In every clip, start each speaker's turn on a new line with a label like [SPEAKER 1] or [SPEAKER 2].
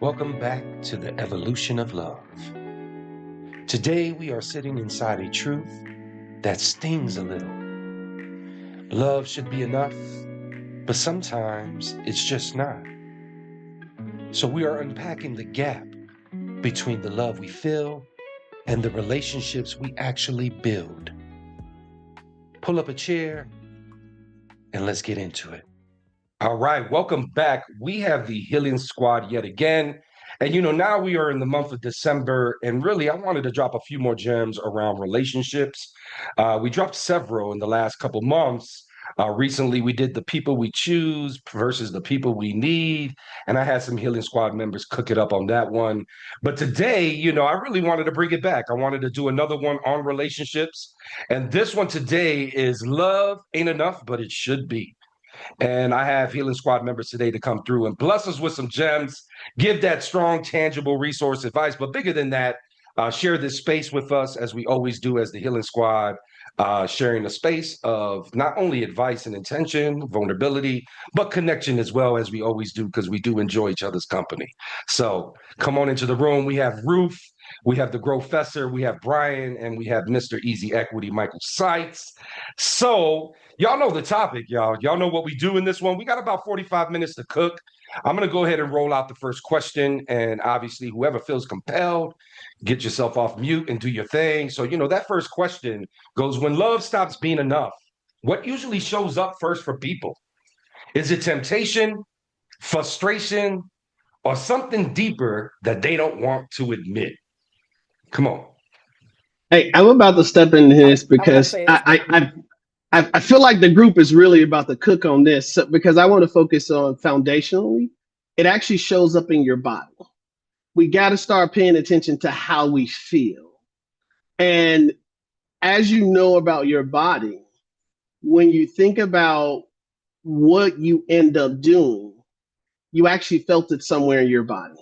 [SPEAKER 1] Welcome back to the evolution of love. Today we are sitting inside a truth that stings a little. Love should be enough, but sometimes it's just not. So we are unpacking the gap between the love we feel and the relationships we actually build. Pull up a chair and let's get into it. All right, welcome back. We have the Healing Squad yet again. And now we are in the month of December, and really, I wanted to drop a few more gems around relationships. We dropped several in the last couple months. Recently, we did the people we choose versus the people we need, and I had some Healing Squad members cook it up on that one. But today, I really wanted to bring it back. I wanted to do another one on relationships, and this one today is love ain't enough, but it should be. And I have Healing Squad members today to come through and bless us with some gems, give that strong, tangible resource advice. But bigger than that, share this space with us as we always do as the Healing Squad, sharing a space of not only advice and intention, vulnerability, but connection as well as we always do because we do enjoy each other's company. So come on into the room. We have Ruth. We have the Growfessor, we have Brian, and we have Mr. Easy Equity, Michael Sykes. So, y'all know the topic, y'all. Y'all know what we do in this one. We got about 45 minutes to cook. I'm going to go ahead and roll out the first question. And obviously, whoever feels compelled, get yourself off mute and do your thing. So, that first question goes, when love stops being enough, what usually shows up first for people? Is it temptation, frustration, or something deeper that they don't want to admit? Come on.
[SPEAKER 2] Hey, I'm about to step into this
[SPEAKER 3] I'm about to
[SPEAKER 2] because
[SPEAKER 3] say it's
[SPEAKER 2] I feel like the group is really about to cook on this because I want to focus on foundationally. It actually shows up in your body. We got to start paying attention to how we feel. And as you know about your body, when you think about what you end up doing, you actually felt it somewhere in your body,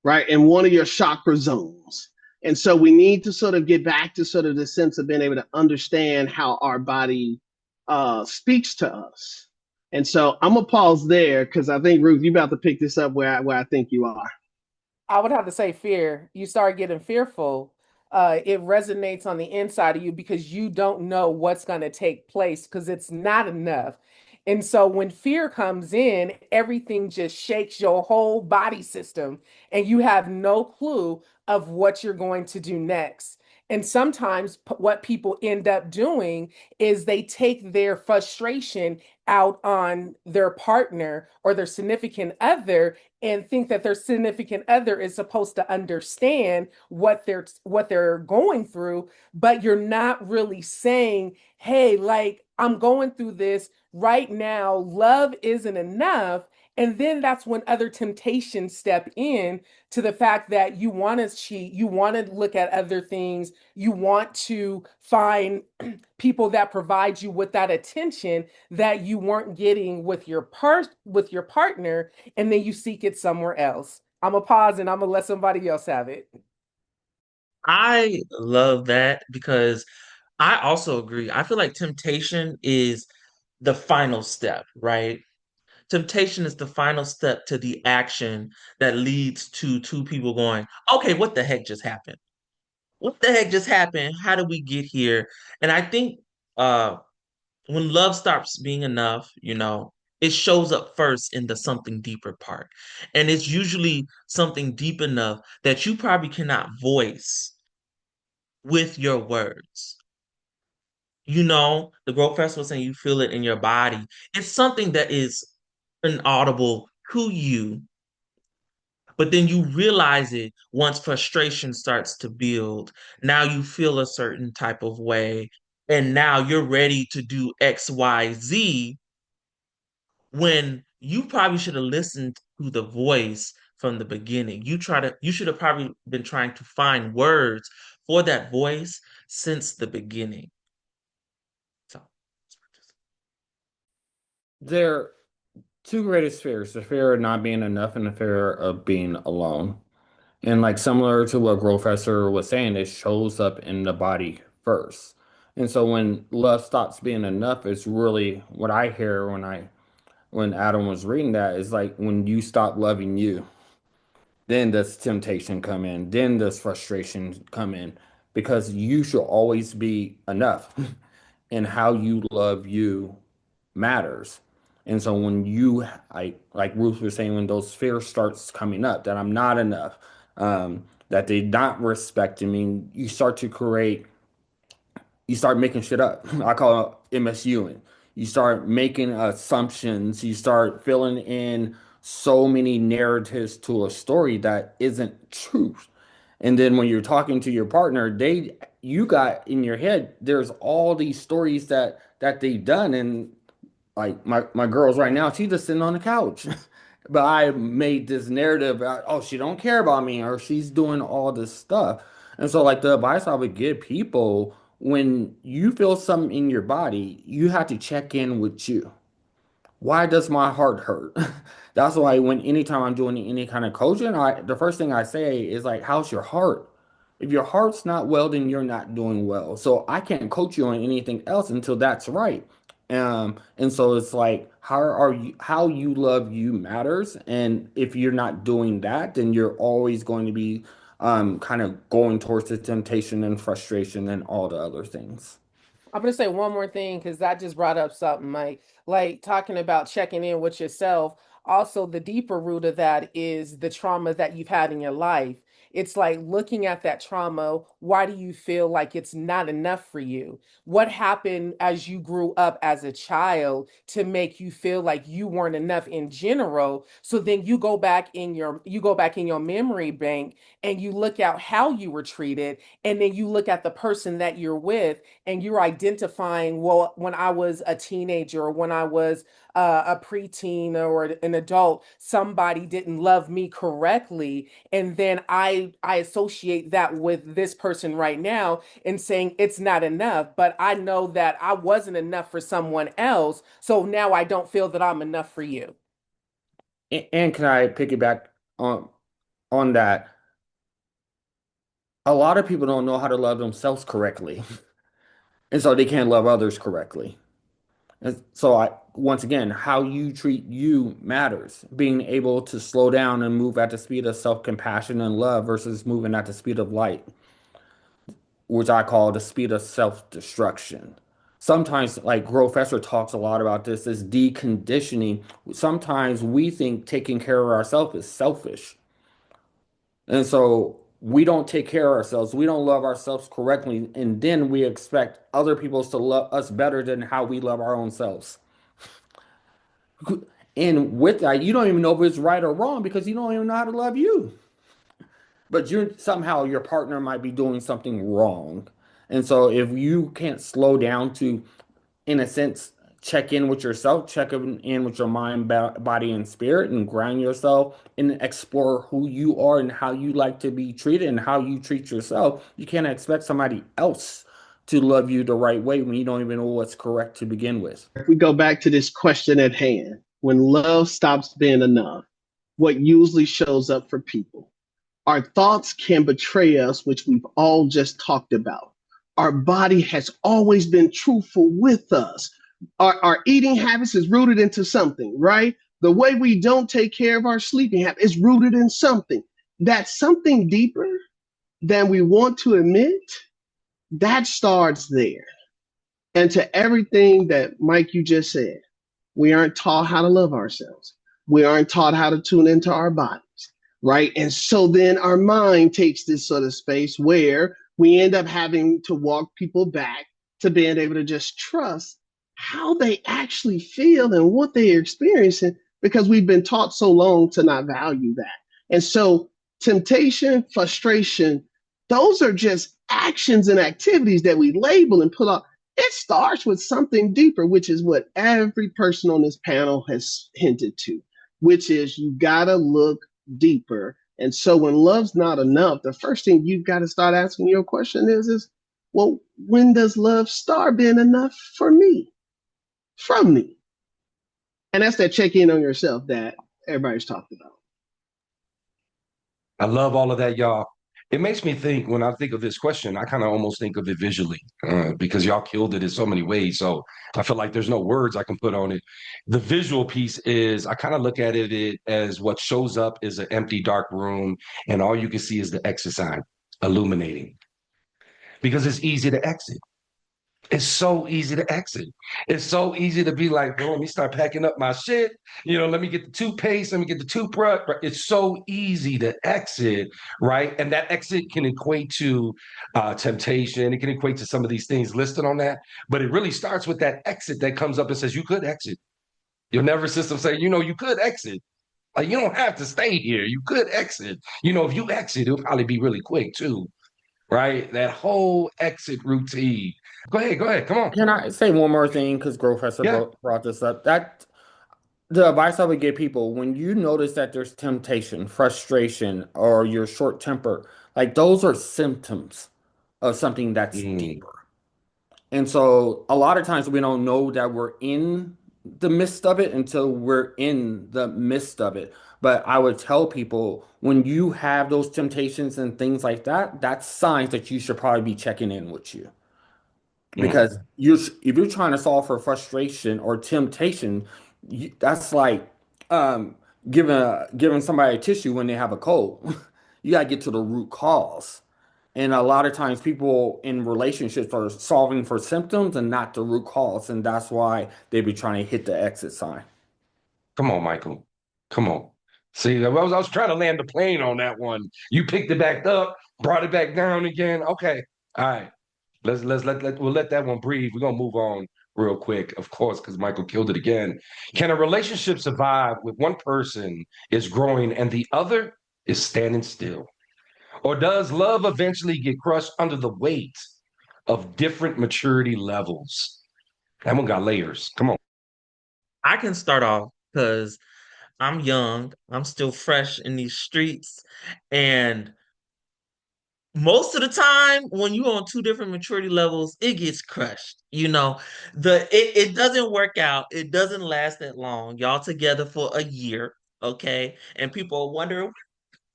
[SPEAKER 2] right? In one of your chakra zones. And so we need to sort of get back to sort of the sense of being able to understand how our body speaks to us. And so I'm gonna pause there because I think Ruth, you about to pick this up where I think you are.
[SPEAKER 3] I would have to say fear. You start getting fearful. It resonates on the inside of you because you don't know what's going to take place because it's not enough. And so when fear comes in, everything just shakes your whole body system and you have no clue of what you're going to do next. And sometimes what people end up doing is they take their frustration out on their partner or their significant other and think that their significant other is supposed to understand what they're going through, but you're not really saying, hey, like, I'm going through this right now, love isn't enough. And then that's when other temptations step in to the fact that you want to cheat, you want to look at other things, you want to find people that provide you with that attention that you weren't getting with your partner, and then you seek it somewhere else. I'm gonna pause and I'm gonna let somebody else have it.
[SPEAKER 4] I love that because I also agree. I feel like temptation is the final step, right? Temptation is the final step to the action that leads to two people going, okay, what the heck just happened? What the heck just happened? How did we get here? And I think uh when love stops being enough, it shows up first in the something deeper part. And it's usually something deep enough that you probably cannot voice with your words. The Growth Festival saying you feel it in your body. It's something that is inaudible to you, but then you realize it once frustration starts to build. Now you feel a certain type of way, and now you're ready to do X, Y, Z when you probably should have listened to the voice from the beginning. You should have probably been trying to find words for that voice since the beginning. So
[SPEAKER 5] There two greatest fears, the fear of not being enough and the fear of being alone. And like similar to what Professor was saying, it shows up in the body first. And so when love stops being enough, it's really what I hear when Adam was reading that is like when you stop loving you. Then does temptation come in, then does frustration come in, because you should always be enough. And how you love you matters. And so when you, like Ruth was saying, when those fears starts coming up that I'm not enough, that they not respecting me, you start making shit up. I call it MSUing. You start making assumptions. You start filling in so many narratives to a story that isn't truth. And then when you're talking to your partner, you got in your head, there's all these stories that they've done, and like my girls right now, she's just sitting on the couch. But I made this narrative about, oh, she don't care about me, or she's doing all this stuff. And so like the advice I would give people, when you feel something in your body, you have to check in with you. Why does my heart hurt? That's why when anytime I'm doing any kind of coaching, the first thing I say is like, how's your heart? If your heart's not well, then you're not doing well. So I can't coach you on anything else until that's right. And so it's like, how you love you matters. And if you're not doing that, then you're always going to be kind of going towards the temptation and frustration and all the other things.
[SPEAKER 3] I'm gonna say one more thing because that just brought up something, Mike. Like talking about checking in with yourself. Also, the deeper root of that is the trauma that you've had in your life. It's like looking at that trauma. Why do you feel like it's not enough for you? What happened as you grew up as a child to make you feel like you weren't enough in general? So then you go back in your memory bank and you look at how you were treated, and then you look at the person that you're with and you're identifying, well, when I was a teenager or when I was a preteen or an adult, somebody didn't love me correctly, and then I associate that with this person right now and saying it's not enough, but I know that I wasn't enough for someone else, so now I don't feel that I'm enough for you.
[SPEAKER 5] And can I piggyback on on that? A lot of people don't know how to love themselves correctly, and so they can't love others correctly. And so once again, how you treat you matters. Being able to slow down and move at the speed of self-compassion and love versus moving at the speed of light, which I call the speed of self-destruction. Sometimes, like Professor talks a lot about this, is deconditioning. Sometimes we think taking care of ourselves is selfish. And so we don't take care of ourselves. We don't love ourselves correctly. And then we expect other people to love us better than how we love our own selves. And with that, you don't even know if it's right or wrong because you don't even know how to love you. But you're somehow your partner might be doing something wrong. And so if you can't slow down to, in a sense, check in with yourself, check in with your mind, body, and spirit, and ground yourself and explore who you are and how you like to be treated and how you treat yourself, you can't expect somebody else to love you the right way when you don't even know what's correct to begin with.
[SPEAKER 2] If we go back to this question at hand, when love stops being enough, what usually shows up for people? Our thoughts can betray us, which we've all just talked about. Our body has always been truthful with us. Our eating habits is rooted into something, right? The way we don't take care of our sleeping habit is rooted in something. That's something deeper than we want to admit. That starts there. And to everything that Mike, you just said, we aren't taught how to love ourselves. We aren't taught how to tune into our bodies, right? And so then our mind takes this sort of space where we end up having to walk people back to being able to just trust how they actually feel and what they are experiencing because we've been taught so long to not value that. And so temptation, frustration, those are just actions and activities that we label and put up. It starts with something deeper, which is what every person on this panel has hinted to, which is you gotta look deeper. And so when love's not enough, the first thing you've got to start asking your question is, well, when does love start being enough for me, from me? And that's that check in on yourself that everybody's talked about.
[SPEAKER 1] I love all of that, y'all. It makes me think when I think of this question, I kind of almost think of it visually because y'all killed it in so many ways. So I feel like there's no words I can put on it. The visual piece is I kind of look at it as what shows up is an empty, dark room, and all you can see is the exit sign illuminating because it's easy to exit. It's so easy to exit. It's so easy to be like, bro, let me start packing up my shit. Let me get the toothpaste, let me get the toothbrush. It's so easy to exit, right? And that exit can equate to temptation. It can equate to some of these things listed on that. But it really starts with that exit that comes up and says, you could exit. Your nervous system say, you could exit. Like, you don't have to stay here. You could exit. If you exit, it'll probably be really quick too, right? That whole exit routine. Go ahead. Come on.
[SPEAKER 5] Can I say one more thing? Because Professor
[SPEAKER 1] Yeah.
[SPEAKER 5] brought this up. That the advice I would give people when you notice that there's temptation, frustration, or you're short tempered, like those are symptoms of something that's
[SPEAKER 1] Mm,
[SPEAKER 5] deeper. And so a lot of times we don't know that we're in the midst of it until we're in the midst of it. But I would tell people when you have those temptations and things like that, that's signs that you should probably be checking in with you.
[SPEAKER 1] mm.
[SPEAKER 5] Because if you're trying to solve for frustration or temptation, that's like um, giving somebody a tissue when they have a cold. You got to get to the root cause. And a lot of times people in relationships are solving for symptoms and not the root cause. And that's why they be trying to hit the exit sign.
[SPEAKER 1] Come on, Michael. Come on. See, I was trying to land the plane on that one. You picked it back up, brought it back down again. Okay. All right. We'll let that one breathe. We're gonna move on real quick, of course, because Michael killed it again. Can a relationship survive with one person is growing and the other is standing still? Or does love eventually get crushed under the weight of different maturity levels? That one got layers. Come on.
[SPEAKER 4] I can start off because I'm young, I'm still fresh in these streets, and most of the time when you're on two different maturity levels, it gets crushed. It doesn't work out, it doesn't last that long. Y'all together for a year, okay? And people are wondering,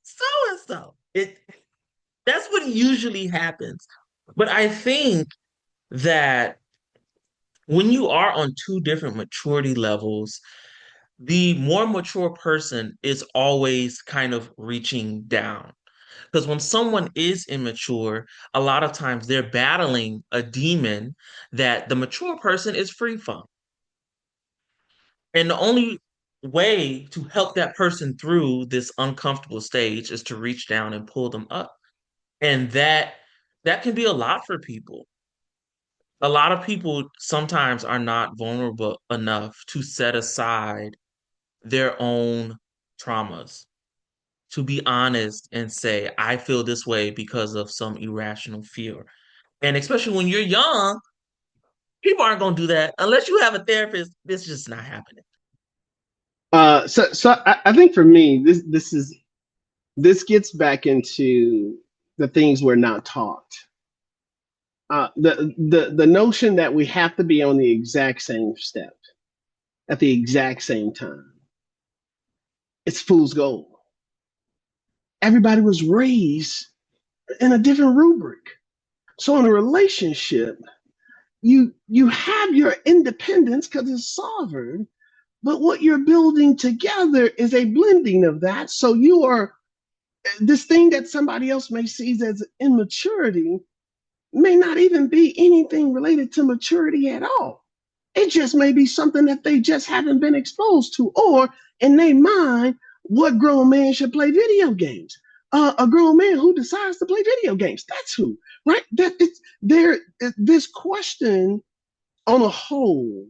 [SPEAKER 4] so and so. That's what usually happens. But I think that when you are on two different maturity levels, the more mature person is always kind of reaching down. Because when someone is immature, a lot of times they're battling a demon that the mature person is free from. And the only way to help that person through this uncomfortable stage is to reach down and pull them up. And that can be a lot for people. A lot of people sometimes are not vulnerable enough to set aside their own traumas, to be honest and say, I feel this way because of some irrational fear. And especially when you're young, people aren't going to do that unless you have a therapist. This is just not happening.
[SPEAKER 2] So I think for me, this gets back into the things we're not taught. The notion that we have to be on the exact same step at the exact same time. It's fool's gold. Everybody was raised in a different rubric. So in a relationship, you have your independence because it's sovereign, but what you're building together is a blending of that. So you are this thing that somebody else may see as immaturity may not even be anything related to maturity at all. It just may be something that they just haven't been exposed to, or in their mind, what grown man should play video games? A grown man who decides to play video games. That's who, right? That it's there. This question, on a whole,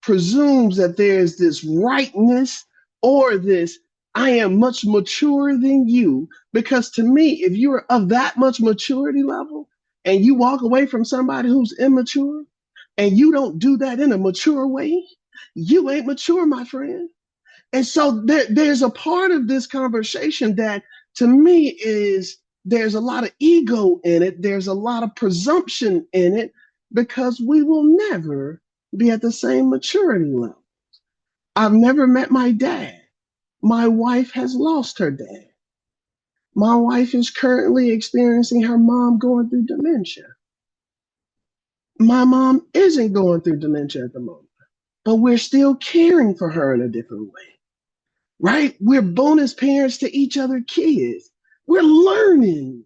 [SPEAKER 2] presumes that there's this rightness or this I am much mature than you. Because to me, if you're of that much maturity level and you walk away from somebody who's immature and you don't do that in a mature way, you ain't mature, my friend. And so there's a part of this conversation that to me is there's a lot of ego in it. There's a lot of presumption in it because we will never be at the same maturity level. I've never met my dad. My wife has lost her dad. My wife is currently experiencing her mom going through dementia. My mom isn't going through dementia at the moment, but we're still caring for her in a different way, right? We're bonus parents to each other kids. We're learning.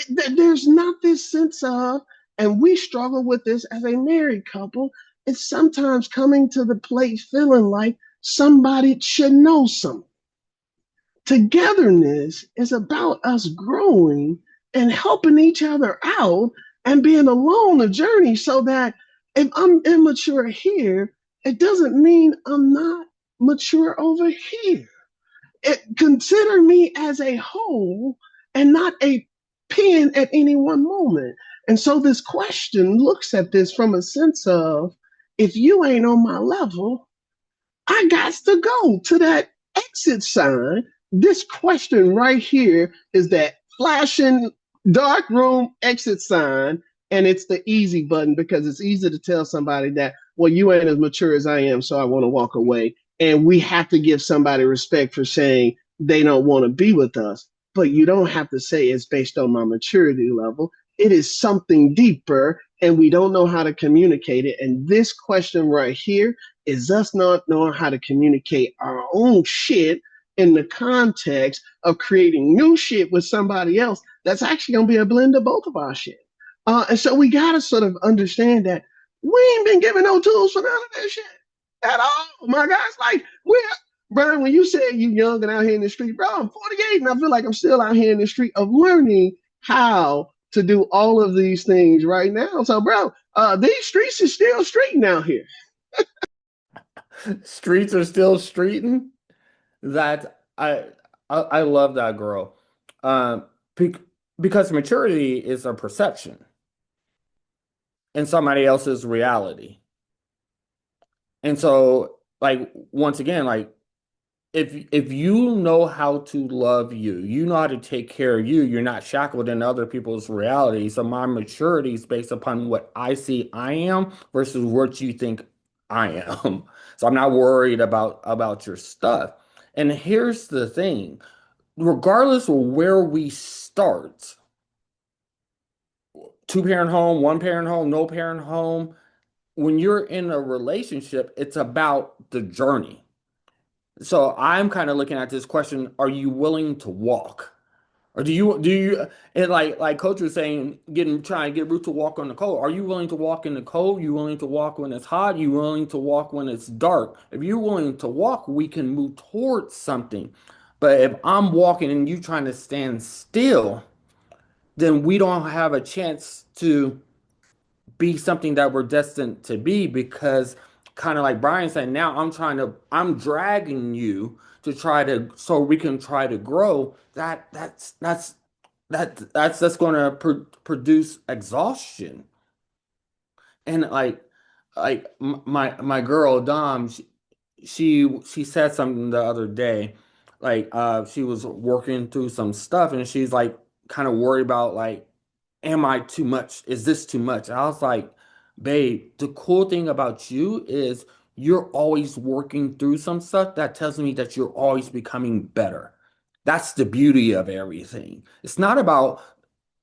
[SPEAKER 2] There's not this sense of, and we struggle with this as a married couple, it's sometimes coming to the place feeling like somebody should know something. Togetherness is about us growing and helping each other out and being along the journey so that if I'm immature here, it doesn't mean I'm not mature over here. Consider me as a whole and not a pin at any one moment. And so this question looks at this from a sense of if you ain't on my level, I got to go to that exit sign. This question right here is that flashing dark room exit sign. And it's the easy button because it's easy to tell somebody that, well, you ain't as mature as I am, so I want to walk away. And we have to give somebody respect for saying they don't want to be with us. But you don't have to say it's based on my maturity level. It is something deeper, and we don't know how to communicate it. And this question right here is us not knowing how to communicate our own shit in the context of creating new shit with somebody else that's actually going to be a blend of both of our shit. And so we got to sort of understand that we ain't been given no tools for none of that shit at all. My guys, like, Brian, when you said you young and out here in the street, bro, I'm 48 and I feel like I'm still out here in the street of learning how to do all of these things right now. So, bro, these streets is still streeting out here.
[SPEAKER 5] Streets are still streeting. That I love that girl. Um, because maturity is a perception in somebody else's reality. And so, like, once again, like, if you know how to love you, you know how to take care of you, you're not shackled in other people's reality. So my maturity is based upon what I see I am versus what you think I am. So I'm not worried about your stuff. And here's the thing, regardless of where we start, two-parent home, one-parent home, no parent home, when you're in a relationship, it's about the journey. So I'm kind of looking at this question, are you willing to walk? Or do you and like Coach was saying, trying to get Ruth to walk on the cold. Are you willing to walk in the cold? You willing to walk when it's hot? You willing to walk when it's dark? If you're willing to walk, we can move towards something. But if I'm walking and you trying to stand still, then we don't have a chance to be something that we're destined to be because kind of like Brian said, now I'm dragging you to try to so we can try to grow. That's going to produce exhaustion. And my girl Dom, she said something the other day, like she was working through some stuff and she's like kind of worried about like, am I too much? Is this too much? And I was like, babe, the cool thing about you is you're always working through some stuff that tells me that you're always becoming better. That's the beauty of everything. It's not about,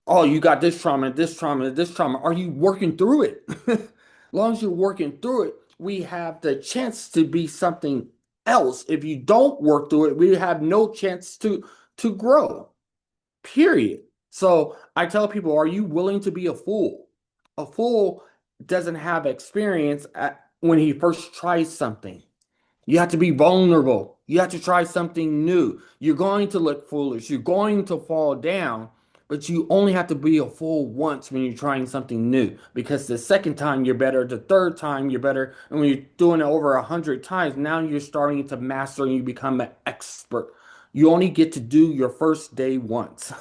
[SPEAKER 5] oh, you got this trauma, this trauma, this trauma. Are you working through it? As long as you're working through it, we have the chance to be something else. If you don't work through it, we have no chance to grow. Period. So I tell people, are you willing to be a fool? A fool doesn't have experience when he first tries something. You have to be vulnerable. You have to try something new. You're going to look foolish. You're going to fall down, but you only have to be a fool once when you're trying something new because the second time you're better, the third time you're better, and when you're doing it over 100 times, now you're starting to master and you become an expert. You only get to do your first day once.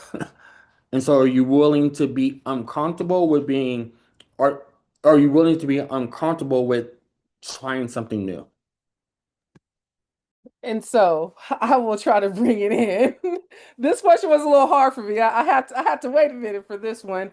[SPEAKER 5] And so are you willing to be uncomfortable with being, are, are you willing to be uncomfortable with trying something new?
[SPEAKER 3] And so I will try to bring it in. This question was a little hard for me. I had to wait a minute for this one.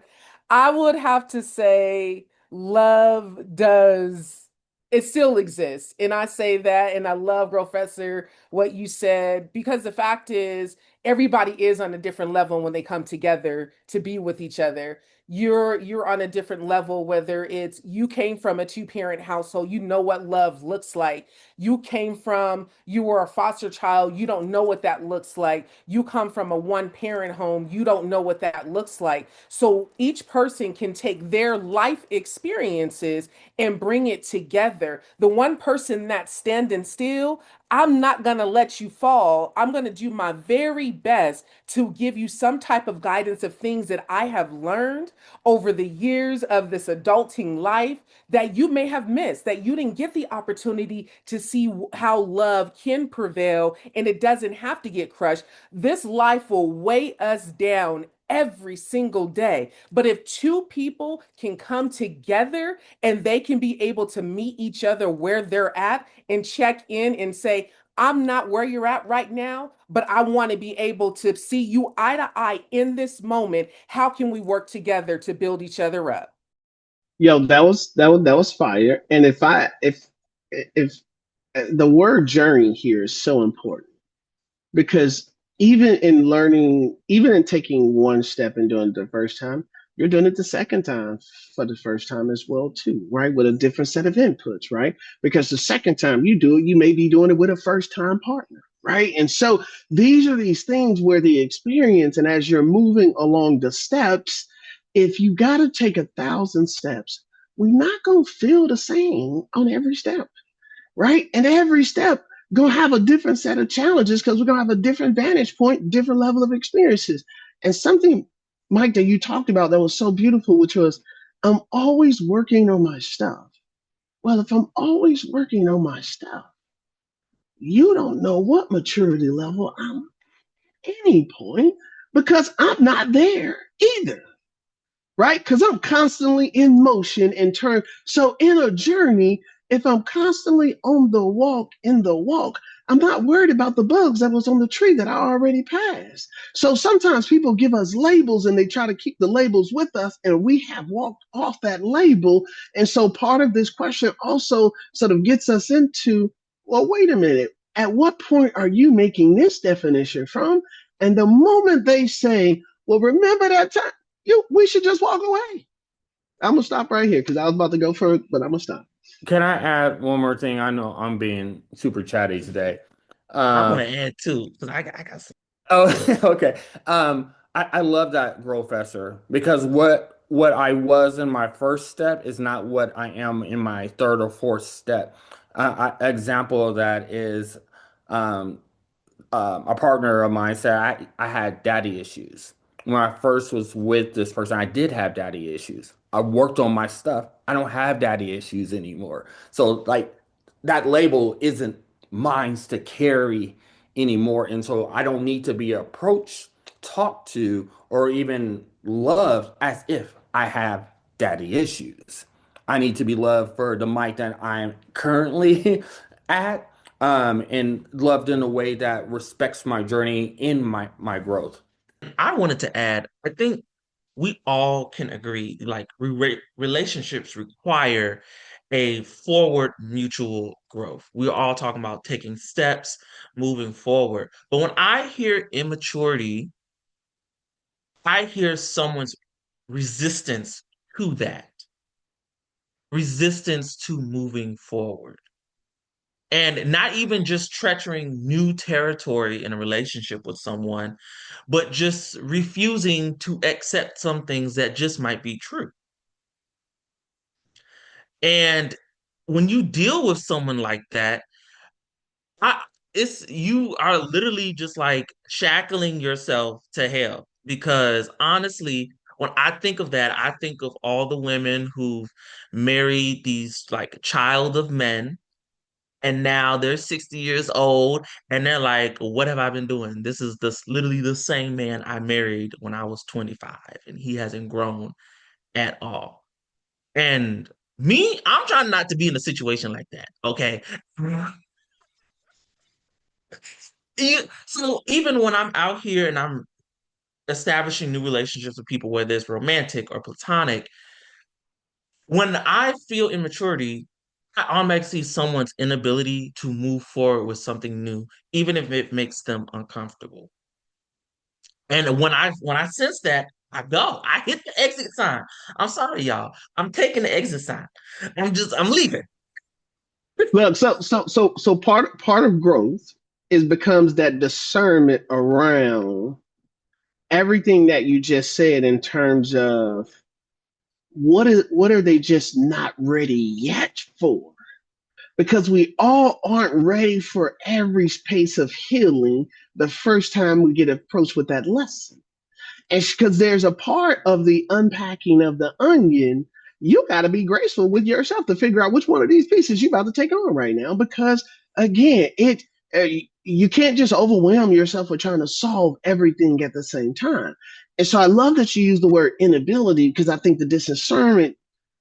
[SPEAKER 3] I would have to say love does it still exists. And I say that and I love Professor what you said because the fact is everybody is on a different level when they come together to be with each other. You're on a different level, whether it's you came from a two-parent household, you know what love looks like. You were a foster child, you don't know what that looks like. You come from a one-parent home, you don't know what that looks like. So each person can take their life experiences and bring it together. The one person that's standing still, I'm not going to let you fall. I'm going to do my very best to give you some type of guidance of things that I have learned over the years of this adulting life that you may have missed, that you didn't get the opportunity to see how love can prevail and it doesn't have to get crushed. This life will weigh us down every single day. But if two people can come together and they can be able to meet each other where they're at and check in and say, I'm not where you're at right now, but I want to be able to see you eye to eye in this moment. How can we work together to build each other up?
[SPEAKER 2] Yo, that was fire. And if the word journey here is so important because even in learning, even in taking one step and doing it the first time, you're doing it the second time for the first time as well too, right? With a different set of inputs, right? Because the second time you do it, you may be doing it with a first time partner, right? And so these are these things where the experience, and as you're moving along the steps, if you got to take 1,000 steps, we're not going to feel the same on every step, right? And every step gonna have a different set of challenges because we're gonna have a different vantage point, different level of experiences. And something, Mike, that you talked about that was so beautiful, which was I'm always working on my stuff. Well, if I'm always working on my stuff, you don't know what maturity level I'm at any point because I'm not there either, right? Because I'm constantly in motion and turn. So in a journey, if I'm constantly on the walk, in the walk, I'm not worried about the bugs that was on the tree that I already passed. So sometimes people give us labels and they try to keep the labels with us, and we have walked off that label. And so part of this question also sort of gets us into, well, wait a minute. At what point are you making this definition from? And the moment they say, well, remember that time, we should just walk away. I'm gonna stop right here because I was about to go for it, but I'm gonna stop.
[SPEAKER 5] Can I add one more thing? I know I'm being super chatty today.
[SPEAKER 4] I want
[SPEAKER 5] Uh,
[SPEAKER 4] to add too, because I got some.
[SPEAKER 5] oh, okay. I love that Growfessor because what I was in my first step is not what I am in my third or fourth step. Example of that is um, a partner of mine said I had daddy issues. When I first was with this person, I did have daddy issues. I worked on my stuff. I don't have daddy issues anymore. So like that label isn't mine to carry anymore. And so I don't need to be approached, talked to, or even loved as if I have daddy issues. I need to be loved for the Mike that I'm currently at, and loved in a way that respects my journey in my growth.
[SPEAKER 4] I wanted to add, I think we all can agree, like relationships require a forward mutual growth. We're all talking about taking steps, moving forward. But when I hear immaturity, I hear someone's resistance to that, resistance to moving forward. And not even just treachering new territory in a relationship with someone, but just refusing to accept some things that just might be true. And when you deal with someone like that, I it's you are literally just like shackling yourself to hell. Because honestly, when I think of that, I think of all the women who've married these like child of men, and now they're 60 years old and they're like, what have I been doing? This is this literally the same man I married when I was 25, and he hasn't grown at all. And me, I'm trying not to be in a situation like that. Okay. So even when I'm out here and I'm establishing new relationships with people, whether it's romantic or platonic, when I feel immaturity, I automatically see someone's inability to move forward with something new, even if it makes them uncomfortable. And when I sense that, I go. I hit the exit sign. I'm sorry, y'all. I'm taking the exit sign. I'm leaving.
[SPEAKER 2] Look, so part of growth is becomes that discernment around everything that you just said in terms of what are they just not ready yet for? Because we all aren't ready for every space of healing the first time we get approached with that lesson. And because there's a part of the unpacking of the onion, you got to be graceful with yourself to figure out which one of these pieces you about to take on right now. Because again, uh, you can't just overwhelm yourself with trying to solve everything at the same time. And so I love that you use the word inability because I think the discernment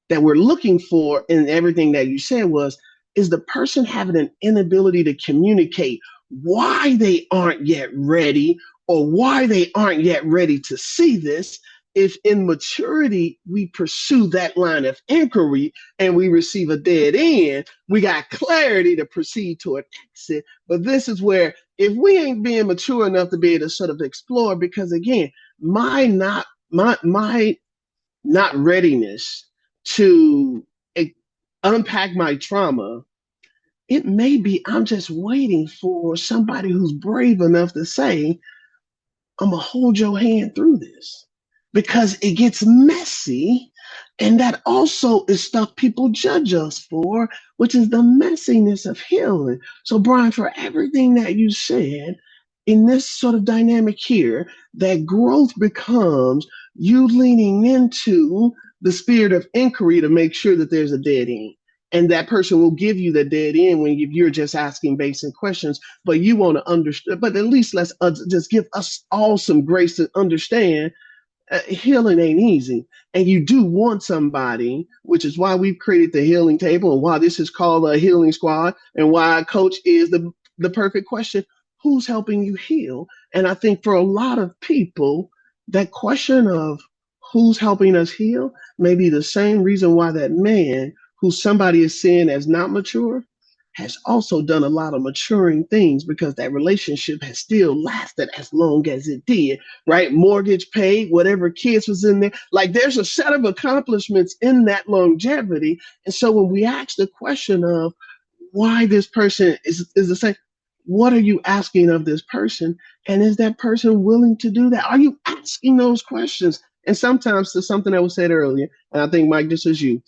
[SPEAKER 2] that we're looking for in everything that you said was is the person having an inability to communicate why they aren't yet ready or why they aren't yet ready to see this. If in maturity we pursue that line of inquiry and we receive a dead end, we got clarity to proceed to an exit. But this is where if we ain't being mature enough to be able to sort of explore, because again, my not readiness to unpack my trauma, it may be I'm just waiting for somebody who's brave enough to say, I'm going to hold your hand through this because it gets messy. And that also is stuff people judge us for, which is the messiness of healing. So, Brian, for everything that you said in this sort of dynamic here, that growth becomes you leaning into the spirit of inquiry to make sure that there's a dead end. And that person will give you the dead end when you're just asking basic questions, but you want to understand. But at least let's just give us all some grace to understand healing ain't easy. And you do want somebody, which is why we've created the healing table and why this is called a healing squad and why coach is the perfect question. Who's helping you heal? And I think for a lot of people, that question of who's helping us heal may be the same reason why that man who somebody is seeing as not mature has also done a lot of maturing things because that relationship has still lasted as long as it did, right? Mortgage paid, whatever kids was in there. Like there's a set of accomplishments in that longevity. And so when we ask the question of why this person is the same, what are you asking of this person? And is that person willing to do that? Are you asking those questions? And sometimes to something that was said earlier, and I think Mike, this is you,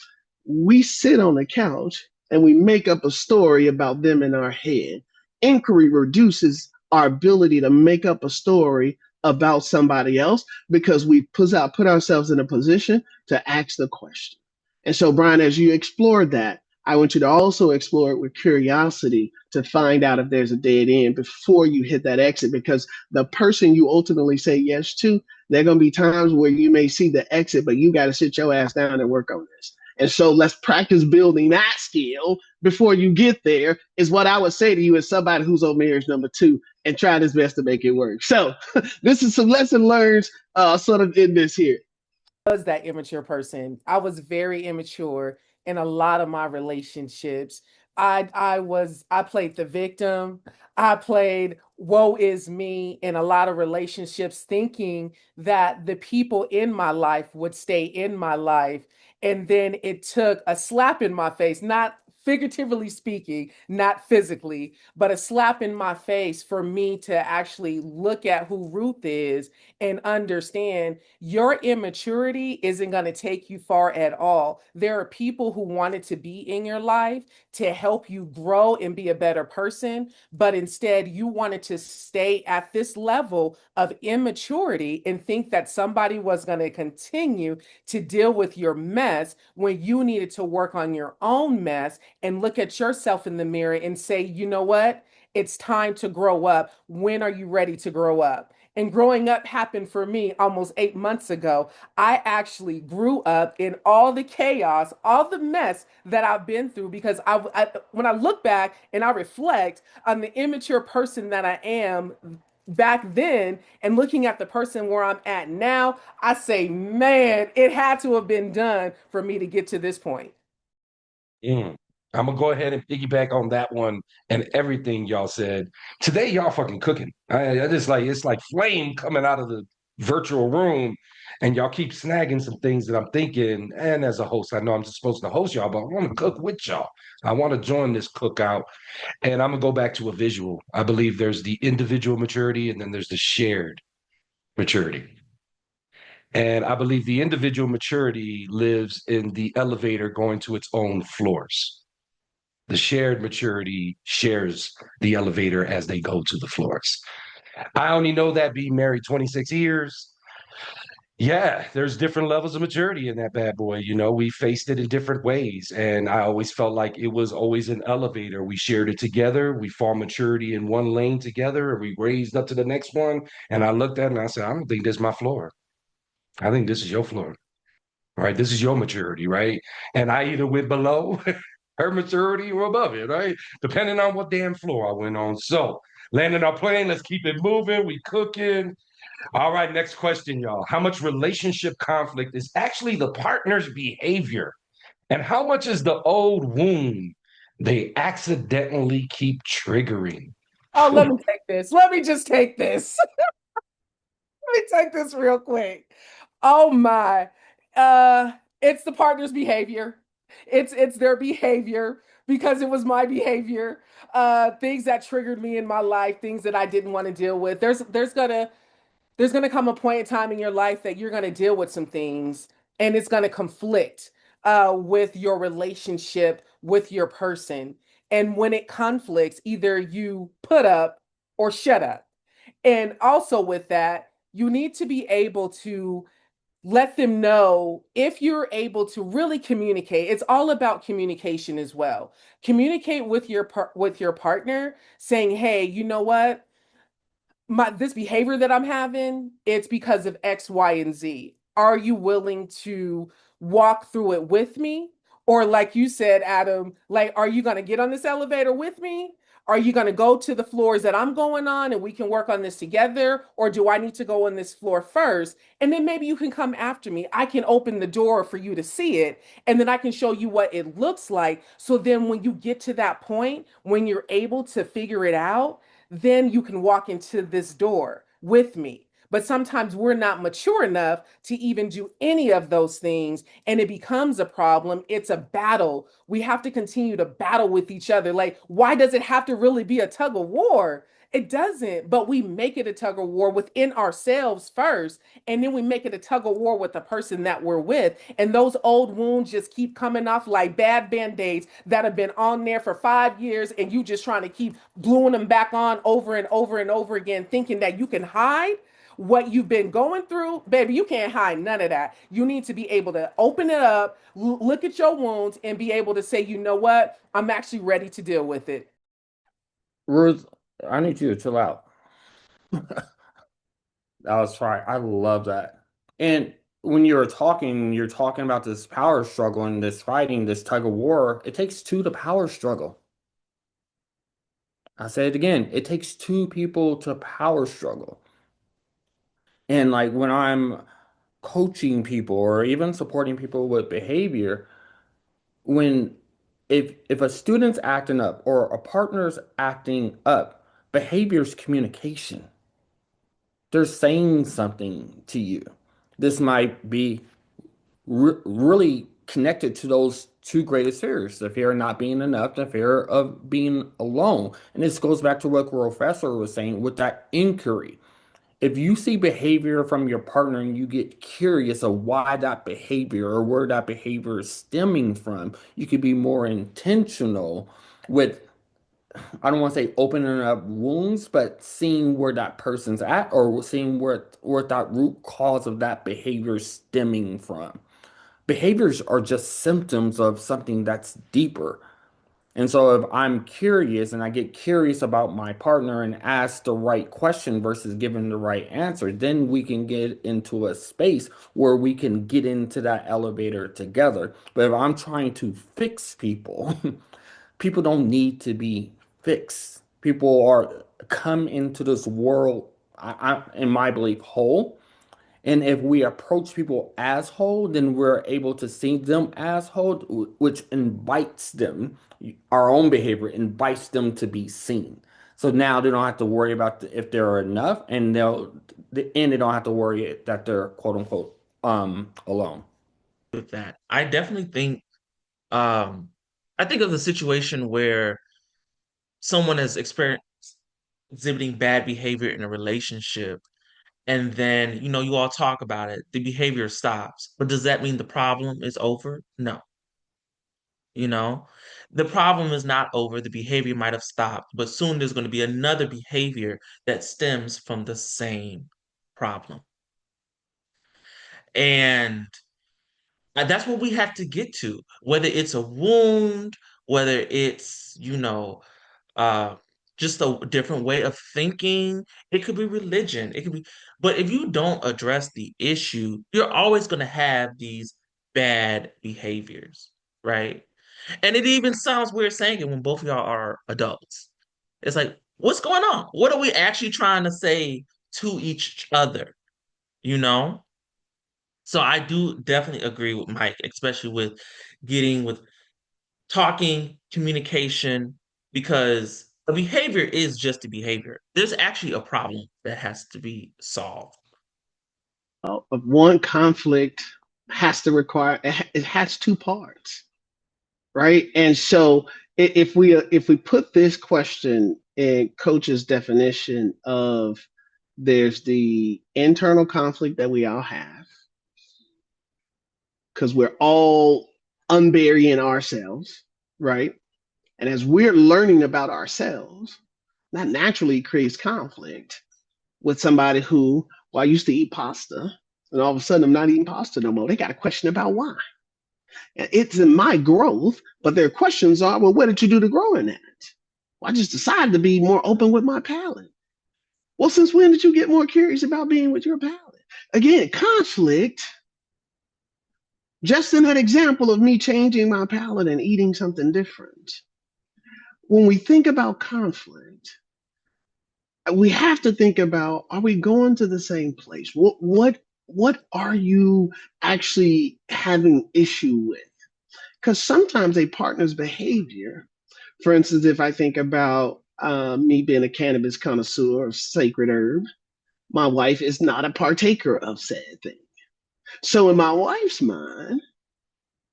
[SPEAKER 2] we sit on the couch and we make up a story about them in our head. Inquiry reduces our ability to make up a story about somebody else because we put ourselves in a position to ask the question. And so, Brian, as you explored that, I want you to also explore it with curiosity to find out if there's a dead end before you hit that exit. Because the person you ultimately say yes to, there are going to be times where you may see the exit, but you got to sit your ass down and work on this. And so let's practice building that skill before you get there, is what I would say to you as somebody who's on marriage number 2 and trying his best to make it work. So this is some lesson learned sort of in this here.
[SPEAKER 3] Was that immature person. I was very immature in a lot of my relationships. I played the victim. I played woe is me in a lot of relationships, thinking that the people in my life would stay in my life. And then it took a slap in my face, not figuratively speaking, not physically, but a slap in my face for me to actually look at who Ruth is and understand your immaturity isn't going to take you far at all. There are people who wanted to be in your life to help you grow and be a better person, but instead you wanted to stay at this level of immaturity and think that somebody was going to continue to deal with your mess when you needed to work on your own mess and look at yourself in the mirror and say, you know what? It's time to grow up. When are you ready to grow up? And growing up happened for me almost 8 months ago. I actually grew up in all the chaos, all the mess that I've been through because when I look back and I reflect on the immature person that I am back then and looking at the person where I'm at now, I say, man, it had to have been done for me to get to this point.
[SPEAKER 1] Mm. I'm gonna go ahead and piggyback on that one and everything y'all said. Today, y'all fucking cooking. I just like it's like flame coming out of the virtual room, and y'all keep snagging some things that I'm thinking. And as a host, I know I'm just supposed to host y'all, but I want to cook with y'all. I want to join this cookout, and I'm gonna go back to a visual. I believe there's the individual maturity, and then there's the shared maturity. And I believe the individual maturity lives in the elevator going to its own floors. The shared maturity shares the elevator as they go to the floors. I only know that being married 26 years. Yeah, there's different levels of maturity in that bad boy. You know, we faced it in different ways. And I always felt like it was always an elevator. We shared it together. We found maturity in one lane together and we raised up to the next one. And I looked at it and I said, I don't think this is my floor. I think this is your floor. Right? This is your maturity, right? And I either went below her maturity or above it, right? Depending on what damn floor I went on. So, landing our plane, let's keep it moving. We cooking. All right, next question, y'all. How much relationship conflict is actually the partner's behavior? And how much is the old wound they accidentally keep triggering?
[SPEAKER 3] Oh, let me take this. Let me just take this. Let me take this real quick. Oh my. Uh it's the partner's behavior. It's their behavior because it was my behavior. Things that triggered me in my life, things that I didn't want to deal with. There's gonna come a point in time in your life that you're gonna deal with some things and it's gonna conflict with your relationship with your person. And when it conflicts, either you put up or shut up. And also with that, you need to be able to let them know if you're able to really communicate. It's all about communication as well. Communicate with your partner saying, "Hey, you know what? My this behavior that I'm having, it's because of X, Y, and Z. Are you willing to walk through it with me? Or like you said, Adam, like, are you going to get on this elevator with me? Are you going to go to the floors that I'm going on and we can work on this together? Or do I need to go on this floor first? And then maybe you can come after me. I can open the door for you to see it, and then I can show you what it looks like. So then when you get to that point, when you're able to figure it out, then you can walk into this door with me. But sometimes we're not mature enough to even do any of those things, and it becomes a problem. It's a battle. We have to continue to battle with each other. Like, why does it have to really be a tug of war? It doesn't, but we make it a tug of war within ourselves first, and then we make it a tug of war with the person that we're with. And those old wounds just keep coming off like bad band-aids that have been on there for 5 years, and you just trying to keep gluing them back on over and over and over again, thinking that you can hide what you've been going through. Baby, you can't hide none of that. You need to be able to open it up, look at your wounds, and be able to say, you know what? I'm actually ready to deal with it.
[SPEAKER 5] Ruth, I need you to chill out. That was right. I love that. And when you're talking about this power struggle and this fighting, this tug of war, it takes two to power struggle. I say it again, it takes two people to power struggle. And like when I'm coaching people or even supporting people with behavior, when if a student's acting up or a partner's acting up, behavior's communication. They're saying something to you. This might be really connected to those two greatest fears, the fear of not being enough, the fear of being alone. And this goes back to what Professor was saying with that inquiry. If you see behavior from your partner and you get curious of why that behavior or where that behavior is stemming from, you could be more intentional with, I don't want to say opening up wounds, but seeing where that person's at or seeing where that root cause of that behavior is stemming from. Behaviors are just symptoms of something that's deeper. And so if I'm curious and I get curious about my partner and ask the right question versus giving the right answer, then we can get into a space where we can get into that elevator together. But if I'm trying to fix people, people don't need to be fixed. People are come into this world, in my belief, whole. And if we approach people as whole, then we're able to see them as whole, which invites them, our own behavior invites them to be seen. So now they don't have to worry about if they're enough, and they don't have to worry that they're quote unquote alone.
[SPEAKER 4] With that. I definitely think um I think of the situation where someone has experienced exhibiting bad behavior in a relationship, and then you all talk about it, the behavior stops, but does that mean the problem is over? No. you know the problem is not over. The behavior might have stopped, but soon there's going to be another behavior that stems from the same problem. And that's what we have to get to, whether it's a wound, whether it's uh just a different way of thinking. It could be religion, it could be, but if you don't address the issue, you're always going to have these bad behaviors, right? And it even sounds weird saying it when both of y'all are adults. It's like, what's going on? What are we actually trying to say to each other, you know? So I do definitely agree with Mike, especially with talking, communication, because a behavior is just a behavior. There's actually a problem that has to be solved.
[SPEAKER 2] One conflict has to require it has two parts, right? And so if we put this question in Coach's definition of, there's the internal conflict that we all have because we're all unburying ourselves, right? And as we're learning about ourselves, that naturally creates conflict with somebody who, well, I used to eat pasta, and all of a sudden I'm not eating pasta no more. They got a question about why. It's in my growth, but their questions are, well, what did you do to grow in that? Well, I just decided to be more open with my palate. Well, since when did you get more curious about being with your palate? Again, conflict, just in that example of me changing my palate and eating something different. When we think about conflict, we have to think about, are we going to the same place? What are you actually having issue with? Because sometimes a partner's behavior, for instance, if I think about me being a cannabis connoisseur of sacred herb, my wife is not a partaker of said thing. So in my wife's mind,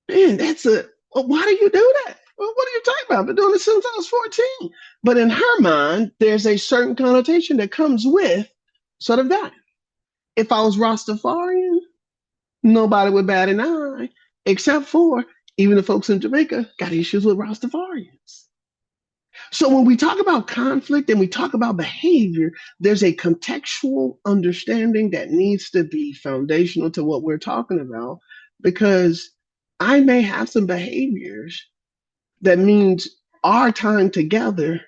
[SPEAKER 2] man, why do you do that? Well, what are you talking about? I've been doing this since I was 14. But in her mind, there's a certain connotation that comes with sort of that. If I was Rastafarian, nobody would bat an eye, except for even the folks in Jamaica got issues with Rastafarians. So when we talk about conflict and we talk about behavior, there's a contextual understanding that needs to be foundational to what we're talking about, because I may have some behaviors that means our time together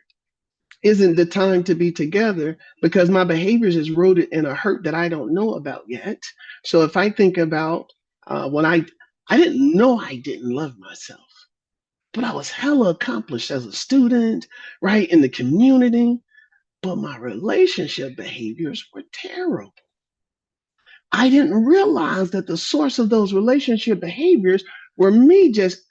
[SPEAKER 2] isn't the time to be together because my behaviors is rooted in a hurt that I don't know about yet. So if I think about when I didn't know I didn't love myself, but I was hella accomplished as a student, right, in the community, but my relationship behaviors were terrible. I didn't realize that the source of those relationship behaviors were me just,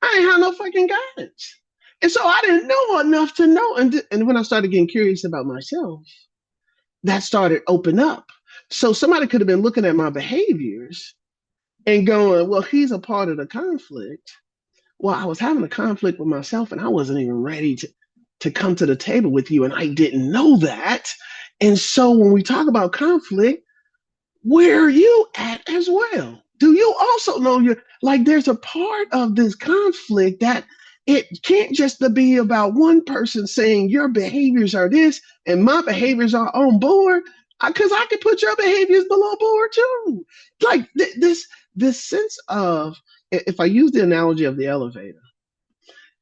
[SPEAKER 2] I ain't had no fucking guidance. And so I didn't know enough to know. And when I started getting curious about myself, that started open up. So somebody could have been looking at my behaviors and going, well, he's a part of the conflict. Well, I was having a conflict with myself and I wasn't even ready to come to the table with you. And I didn't know that. And so when we talk about conflict, where are you at as well? Do you also know there's a part of this conflict that it can't just be about one person saying your behaviors are this and my behaviors are on board, because I could put your behaviors below board too. Like this sense of, if I use the analogy of the elevator,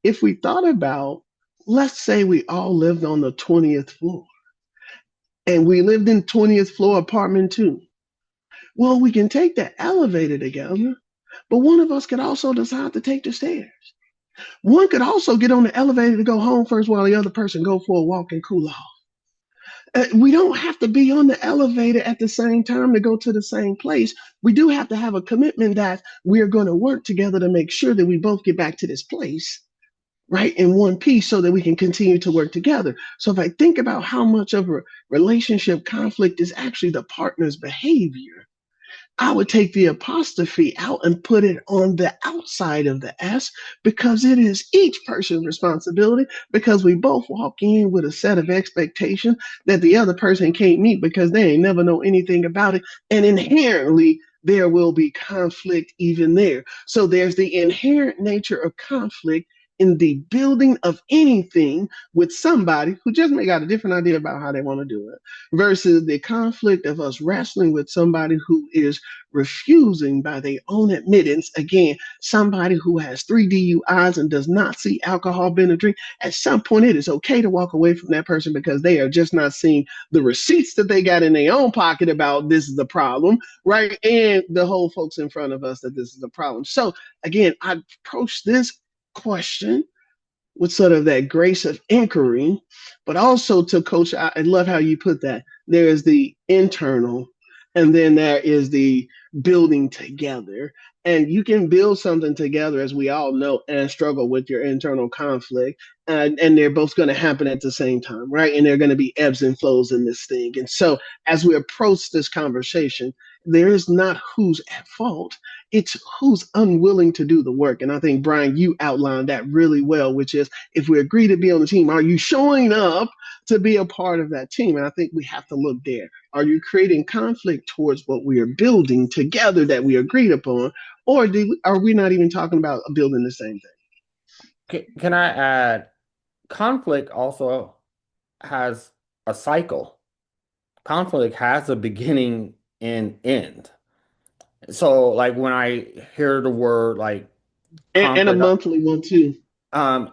[SPEAKER 2] if we thought about, let's say we all lived on the 20th floor and we lived in 20th floor apartment 2. Well, we can take the elevator together, but one of us could also decide to take the stairs. One could also get on the elevator to go home first while the other person go for a walk and cool off. We don't have to be on the elevator at the same time to go to the same place. We do have to have a commitment that we're going to work together to make sure that we both get back to this place, right, in one piece so that we can continue to work together. So if I think about how much of a relationship conflict is actually the partner's behavior, I would take the apostrophe out and put it on the outside of the S, because it is each person's responsibility, because we both walk in with a set of expectations that the other person can't meet because they ain't never know anything about it. And inherently, there will be conflict even there. So there's the inherent nature of conflict in the building of anything with somebody who just may got a different idea about how they want to do it, versus the conflict of us wrestling with somebody who is refusing by their own admittance. Again, somebody who has 3 DUIs and does not see alcohol being a drink. At some point, it is okay to walk away from that person because they are just not seeing the receipts that they got in their own pocket about this is the problem, right? And the whole folks in front of us that this is the problem. So again, I approach this question with sort of that grace of inquiry, but also to coach. I love how you put that. There is the internal, and then there is the building together. And you can build something together, as we all know, and struggle with your internal conflict. And they're both going to happen at the same time, right? And there are going to be ebbs and flows in this thing. And so, as we approach this conversation, there is not who's at fault, it's who's unwilling to do the work. And I think, Brian, you outlined that really well, which is, if we agree to be on the team, are you showing up to be a part of that team? And I think we have to look there. Are you creating conflict towards what we are building together that we agreed upon? Or are we not even talking about building the same thing?
[SPEAKER 5] Can I add, conflict also has a cycle. Conflict has a beginning and end. So like when I hear the word like
[SPEAKER 2] And a
[SPEAKER 5] conflict,
[SPEAKER 2] monthly one too.
[SPEAKER 5] um,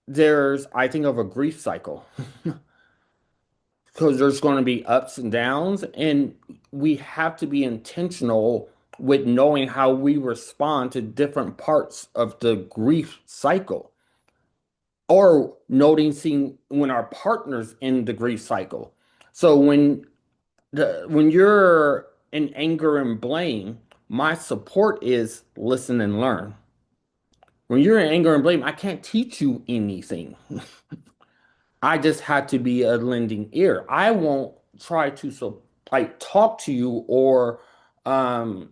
[SPEAKER 5] there's I think of a grief cycle because there's going to be ups and downs, and we have to be intentional with knowing how we respond to different parts of the grief cycle, or noticing when our partner's in the grief cycle. So when you're in anger and blame, my support is listen and learn. When you're in anger and blame, I can't teach you anything. I just had to be a lending ear. I won't try to like talk to you or um,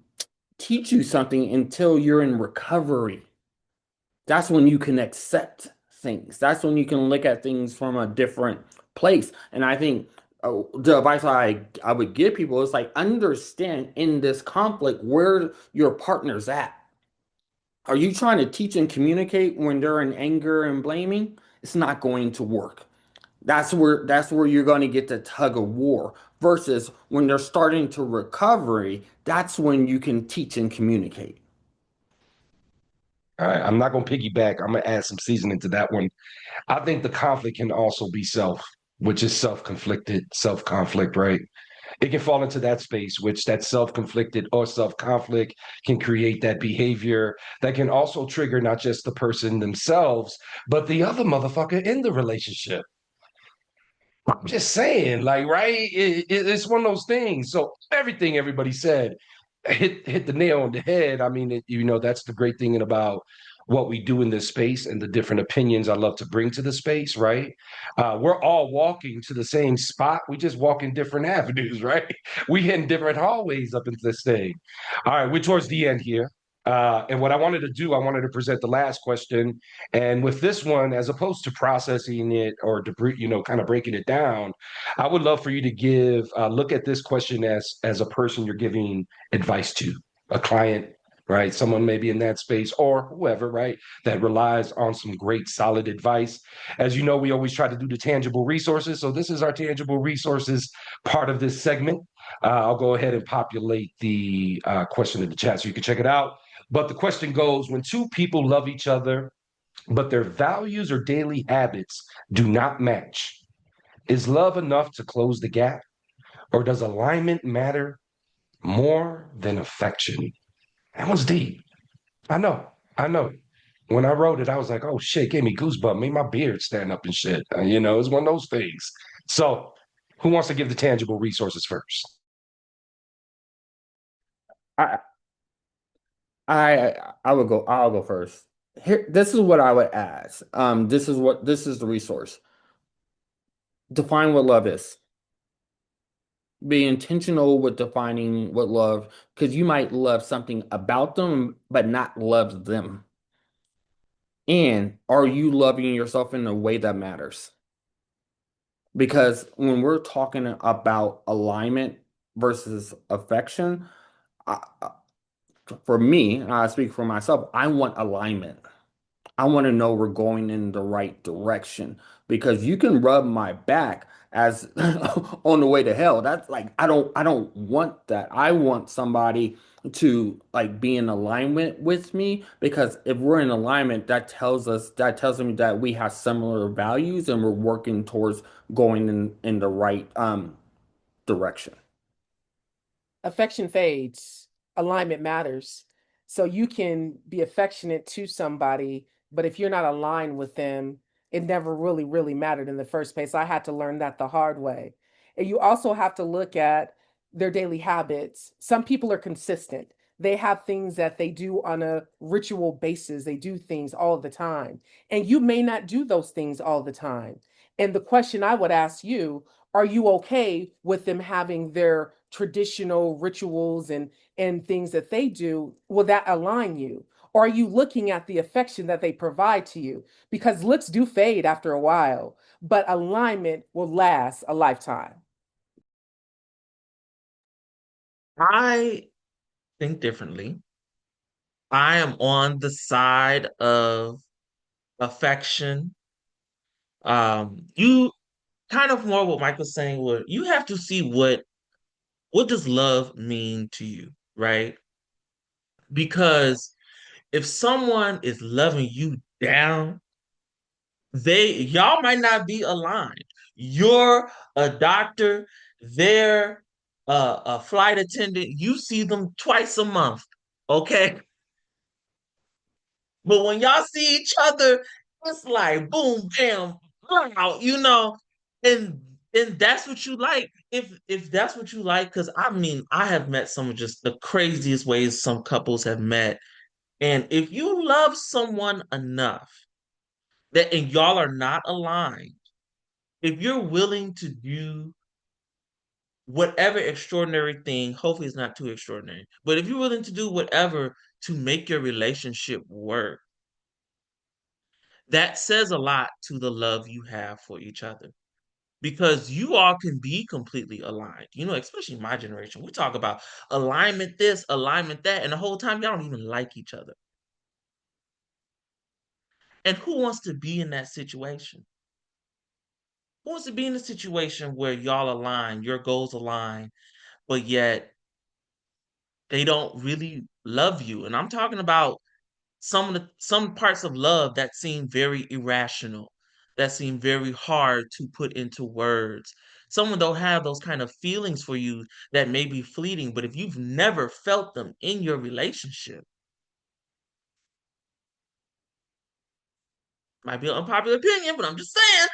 [SPEAKER 5] teach you something until you're in recovery. That's when you can accept things. That's when you can look at things from a different place. And I think the advice I would give people is like understand in this conflict where your partner's at. Are you trying to teach and communicate when they're in anger and blaming? It's not going to work. That's where you're going to get the tug of war versus when they're starting to recovery, that's when you can teach and communicate.
[SPEAKER 1] All right, I'm not going to piggyback. I'm going to add some seasoning to that one. I think the conflict can also be self, which is self-conflicted, self-conflict, right? It can fall into that space, which that self-conflicted or self-conflict can create that behavior that can also trigger not just the person themselves, but the other motherfucker in the relationship. I'm just saying, like, right? It's one of those things. So everything everybody said hit the nail on the head. I mean, that's the great thing about what we do in this space and the different opinions I love to bring to the space, right? We're all walking to the same spot. We just walk in different avenues, right? We in different hallways up into this thing. All right, we're towards the end here. And what I wanted to do, I wanted to present the last question. And with this one, as opposed to processing it or kind of breaking it down, I would love for you to give look at this question as a person you're giving advice to, a client, right? Someone maybe in that space or whoever, right? That relies on some great solid advice. As you know, we always try to do the tangible resources. So this is our tangible resources part of this segment. I'll go ahead and populate the question in the chat so you can check it out. But the question goes, when two people love each other, but their values or daily habits do not match, is love enough to close the gap? Or does alignment matter more than affection? That was deep. I know. I know. When I wrote it, I was like, oh shit, gave me goosebumps, made my beard stand up and shit. It's one of those things. So Who wants to give the tangible resources first?
[SPEAKER 5] I I would go. I'll go first. Here, this is what I would ask. This is the resource. Define what love is. Be intentional with defining what love, because you might love something about them, but not love them. And are you loving yourself in a way that matters? Because when we're talking about alignment versus affection, for me, I speak for myself, I want alignment. I want to know we're going in the right direction because you can rub my back as on the way to hell. That's like I don't want that. I want somebody to like be in alignment with me because if we're in alignment, that tells me that we have similar values and we're working towards going in the right direction.
[SPEAKER 3] Affection fades, alignment matters. So you can be affectionate to somebody, but if you're not aligned with them, it never really, really mattered in the first place. I had to learn that the hard way. And you also have to look at their daily habits. Some people are consistent. They have things that they do on a ritual basis. They do things all the time. And you may not do those things all the time. And the question I would ask you, are you okay with them having their traditional rituals and things that they do? Will that align you? Or are you looking at the affection that they provide to you? Because looks do fade after a while, but alignment will last a lifetime.
[SPEAKER 4] I think differently. I am on the side of affection. You kind of more what Mike was saying, where you have to see what does love mean to you, right? Because if someone is loving you down, y'all might not be aligned. You're a doctor, they're a flight attendant. You see them twice a month, okay? But when y'all see each other, it's like boom, bam, wow, and and that's what you like. If that's what you like, because I mean, I have met some of just the craziest ways some couples have met. And if you love someone enough that and y'all are not aligned, if you're willing to do whatever extraordinary thing, hopefully it's not too extraordinary, but if you're willing to do whatever to make your relationship work, that says a lot to the love you have for each other. Because you all can be completely aligned, especially my generation. We talk about alignment this, alignment that, and the whole time y'all don't even like each other. And who wants to be in that situation? Who wants to be in a situation where y'all align, your goals align, but yet they don't really love you? And I'm talking about some parts of love that seem very irrational, that seem very hard to put into words. Someone don't have those kind of feelings for you that may be fleeting, but if you've never felt them in your relationship, might be an unpopular opinion, but I'm just saying.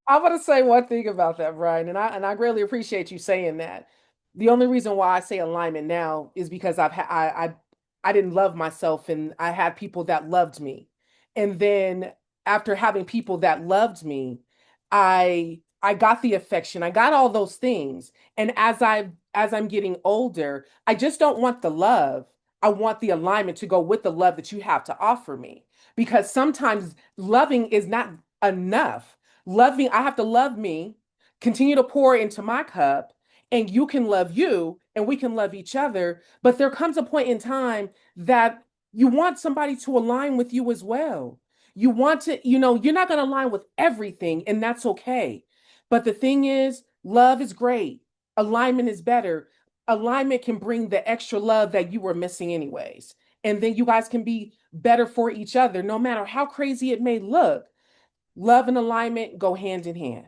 [SPEAKER 3] I want to say one thing about that, Brian, and I really appreciate you saying that. The only reason why I say alignment now is because I didn't love myself, and I had people that loved me, and then after having people that loved me, I got the affection, I got all those things, and as I'm getting older, I just don't want the love. I want the alignment to go with the love that you have to offer me, because sometimes loving is not enough. Loving, I have to love me, continue to pour into my cup, and you can love you, and we can love each other. But there comes a point in time that you want somebody to align with you as well. You want to, you're not going to align with everything, and that's okay. But the thing is, love is great. Alignment is better. Alignment can bring the extra love that you were missing, anyways. And then you guys can be better for each other, no matter how crazy it may look. Love and alignment go hand in hand.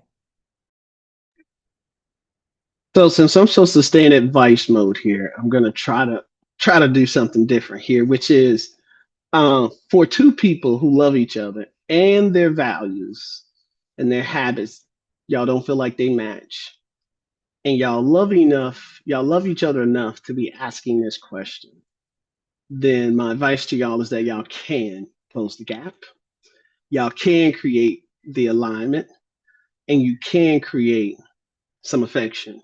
[SPEAKER 2] So since I'm supposed to stay in advice mode here, I'm gonna try to do something different here, which is for two people who love each other and their values and their habits, y'all don't feel like they match. and y'all love each other enough to be asking this question, then my advice to y'all is that y'all can close the gap. Y'all can create the alignment, and you can create some affection.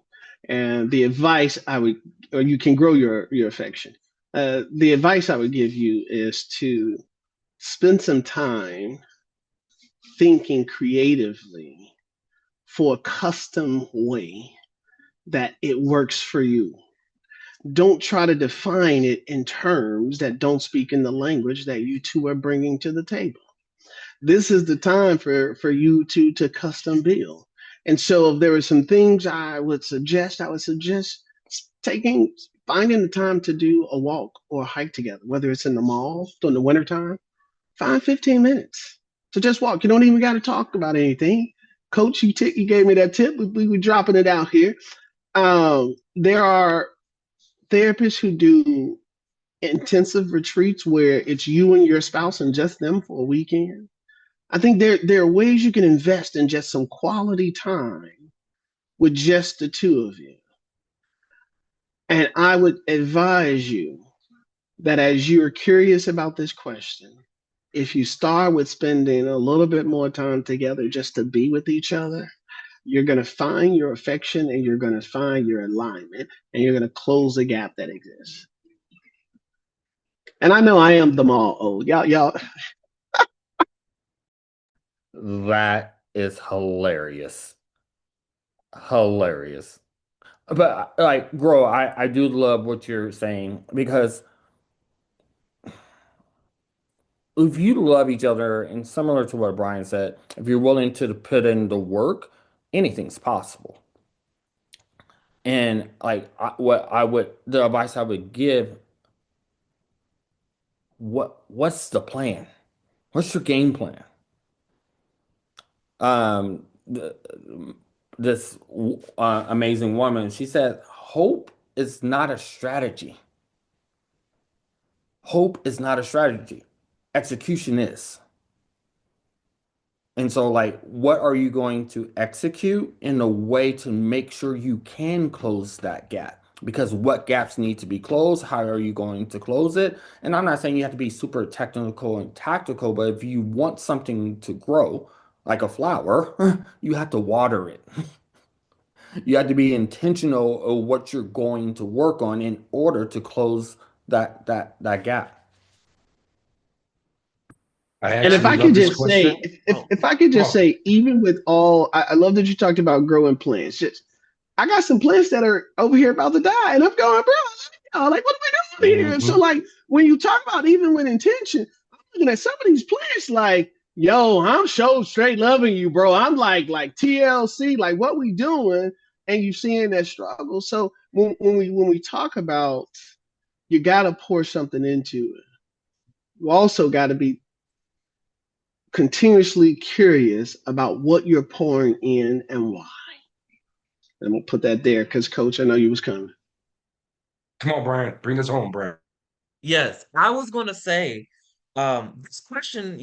[SPEAKER 2] And the advice I would, or you can grow your affection. The advice I would give you is to spend some time thinking creatively for a custom way that it works for you. Don't try to define it in terms that don't speak in the language that you two are bringing to the table. This is the time for you two to custom build. And so if there are some things I would suggest taking finding the time to do a walk or a hike together, whether it's in the mall during the wintertime. Find 15 minutes to just walk. You don't even got to talk about anything. Coach, you gave me that tip. We were dropping it out here. There are therapists who do intensive retreats where it's you and your spouse and just them for a weekend. I think there are ways you can invest in just some quality time with just the two of you. And I would advise you that as you're curious about this question, if you start with spending a little bit more time together just to be with each other, you're going to find your affection and you're going to find your alignment and you're going to close the gap that exists. And I know I am the mall old. Y'all.
[SPEAKER 5] That is hilarious. Hilarious. But like, Gro, I do love what you're saying because if you love each other, and similar to what Brian said, if you're willing to put in the work, anything's possible. And like, the advice I would give, what's the plan? What's your game plan? Um, the, this amazing woman, she said, hope is not a strategy. Hope is not a strategy. Execution is. And so, like, what are you going to execute in a way to make sure you can close that gap? Because what gaps need to be closed? How are you going to close it? And I'm not saying you have to be super technical and tactical, but if you want something to grow, like a flower, you have to water it. You have to be intentional of what you're going to work on in order to close that gap.
[SPEAKER 1] I
[SPEAKER 2] And if
[SPEAKER 1] actually
[SPEAKER 2] I
[SPEAKER 1] love
[SPEAKER 2] could
[SPEAKER 1] this
[SPEAKER 2] just say,
[SPEAKER 1] question.
[SPEAKER 4] Oh,
[SPEAKER 2] if I could
[SPEAKER 1] Come
[SPEAKER 2] just
[SPEAKER 1] on.
[SPEAKER 2] say, even with all, I love that you talked about growing plants. Just, I got some plants that are over here about to die, and I'm going, bro, like, what are we doing here? And so,
[SPEAKER 1] Hmm.
[SPEAKER 2] like, when you talk about even with intention, I'm looking at some of these plants, like, yo, I'm so straight loving you, bro. I'm like TLC, like, what we doing? And you seeing that struggle. So when we talk about you got to pour something into it, you also got to be continuously curious about what you're pouring in and why. I'm gonna put that there because, Coach, I know you was coming.
[SPEAKER 1] Come on, Brian. Bring us home, Brian.
[SPEAKER 4] yes. I was going to say, this question,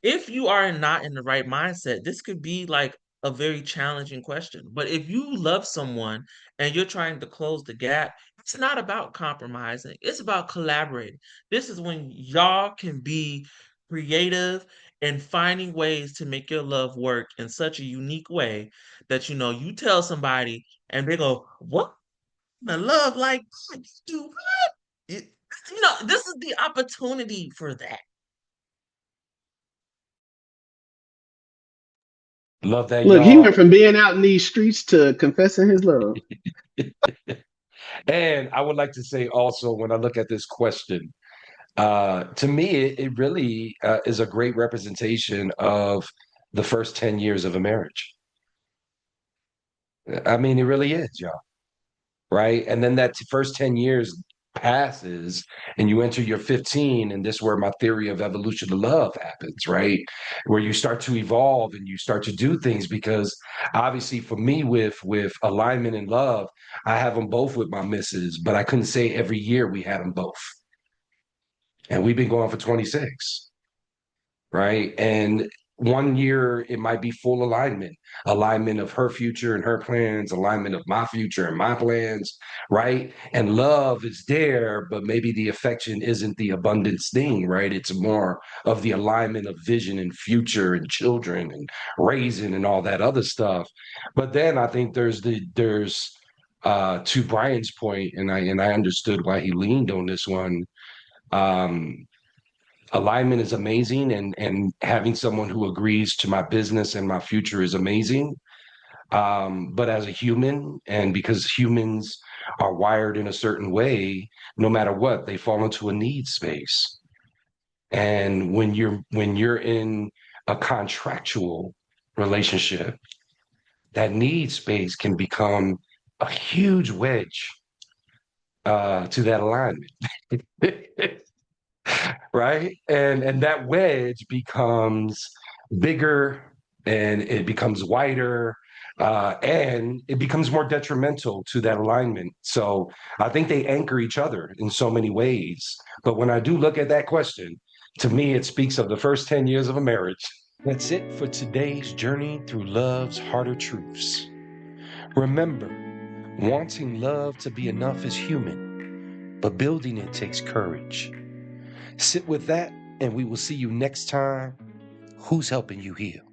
[SPEAKER 4] if you are not in the right mindset, this could be like a very challenging question. But if you love someone and you're trying to close the gap, it's not about compromising, it's about collaborating. This is when y'all can be creative and finding ways to make your love work in such a unique way that you tell somebody and they go, "What? I love like that? You do what?" It- this is the opportunity for that.
[SPEAKER 1] Love that,
[SPEAKER 2] Look, he
[SPEAKER 1] y'all.
[SPEAKER 2] went from being out in these streets to confessing his love.
[SPEAKER 1] And I would like to say also, when I look at this question, to me, it really is a great representation of the first 10 years of a marriage. I mean, it really is, y'all, right? And then that first 10 years passes and you enter your 15, and this is where my theory of evolution of love happens, right? Where you start to evolve and you start to do things because obviously for me with alignment and love, I have them both with my misses, but I couldn't say every year we had them both. And we've been going for 26, right? And one year it might be full alignment of her future and her plans, alignment of my future and my plans, right? And love is there, but maybe the affection isn't the abundance thing, right? It's more of the alignment of vision and future and children and raising and all that other stuff. But then I think there's to Brian's point, and I understood why he leaned on this one. um Alignment is amazing, and having someone who agrees to my business and my future is amazing. But as a human, and because humans are wired in a certain way, no matter what, they fall into a need space. And when you're in a contractual relationship, that need space can become a huge wedge to that alignment. Right? And that wedge becomes bigger, and it becomes wider, and it becomes more detrimental to that alignment. So I think they anchor each other in so many ways. But when I do look at that question, to me, it speaks of the first 10 years of a marriage. That's it for today's journey through love's harder truths. Remember, wanting love to be enough is human, but building it takes courage. Sit with that, and we will see you next time. Who's helping you heal?